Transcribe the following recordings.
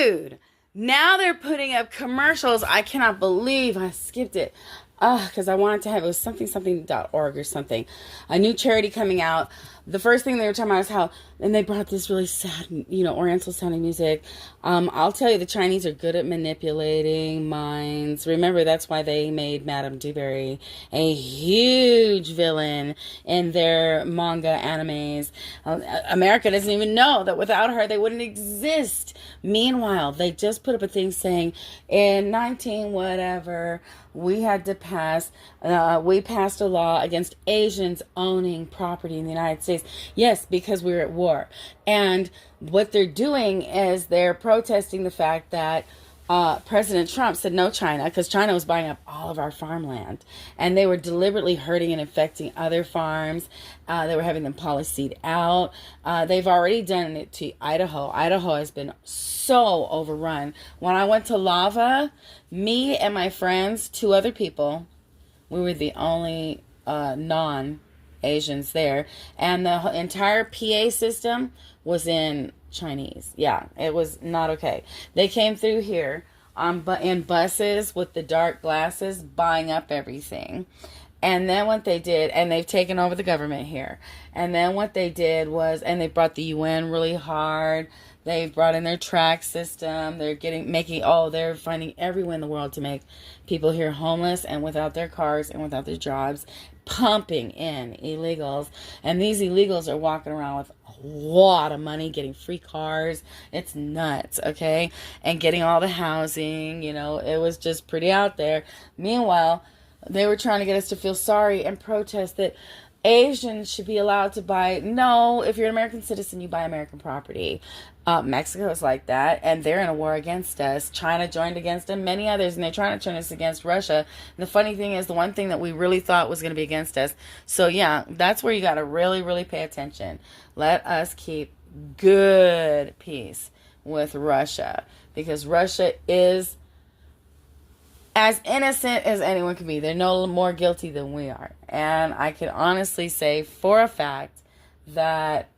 dude, now they're putting up commercials. I cannot believe I skipped it. Because I wanted to have, it was something.org or something. A new charity coming out. The first thing they were talking about is how, and they brought this really sad, Oriental sounding music. I'll tell you, the Chinese are good at manipulating minds. Remember, that's why they made Madame Dubarry a huge villain in their manga animes. America doesn't even know that without her, they wouldn't exist. Meanwhile, they just put up a thing saying, in 19 whatever, we passed a law against Asians owning property in the United States. Yes, because we were at war. And what they're doing is they're protesting the fact that President Trump said no China, because China was buying up all of our farmland. And they were deliberately hurting and infecting other farms. They were having them policed out. They've already done it to Idaho. Idaho has been so overrun. When I went to Lava, me and my friends, 2 other people, we were the only non-Asians there. And the entire PA system was in Chinese. Yeah, it was not okay. They came through here in buses with the dark glasses, buying up everything. And then what they did, and they've taken over the government here. And then what they did was, and they brought the UN really hard. They brought in their track system. They're they're finding every way in the world to make people here homeless and without their cars and without their jobs, pumping in illegals. And these illegals are walking around with a lot of money, getting free cars. It's nuts, okay? And getting all the housing, it was just pretty out there. Meanwhile, they were trying to get us to feel sorry and protest that Asians should be allowed to buy. No, if you're an American citizen, you buy American property. Mexico is like that, and they're in a war against us. China joined against them, many others, and they're trying to turn us against Russia. And the funny thing is, the one thing that we really thought was going to be against us. So yeah, that's where you got to really, really pay attention. Let us keep good peace with Russia, because Russia is as innocent as anyone can be. They're no more guilty than we are. And I can honestly say for a fact that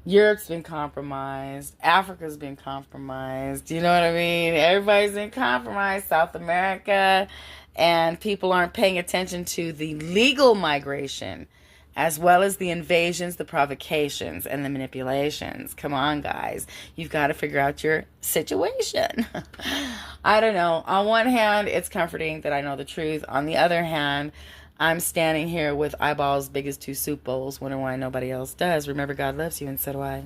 Europe's been compromised. Africa's been compromised. You know what I mean? Everybody's been compromised. South America. And people aren't paying attention to the legal migration, as well as the invasions, the provocations, and the manipulations. Come on, guys. You've got to figure out your situation. I don't know. On one hand, it's comforting that I know the truth. On the other hand, I'm standing here with eyeballs big as 2 soup bowls, wondering why nobody else does. Remember, God loves you, and so do I.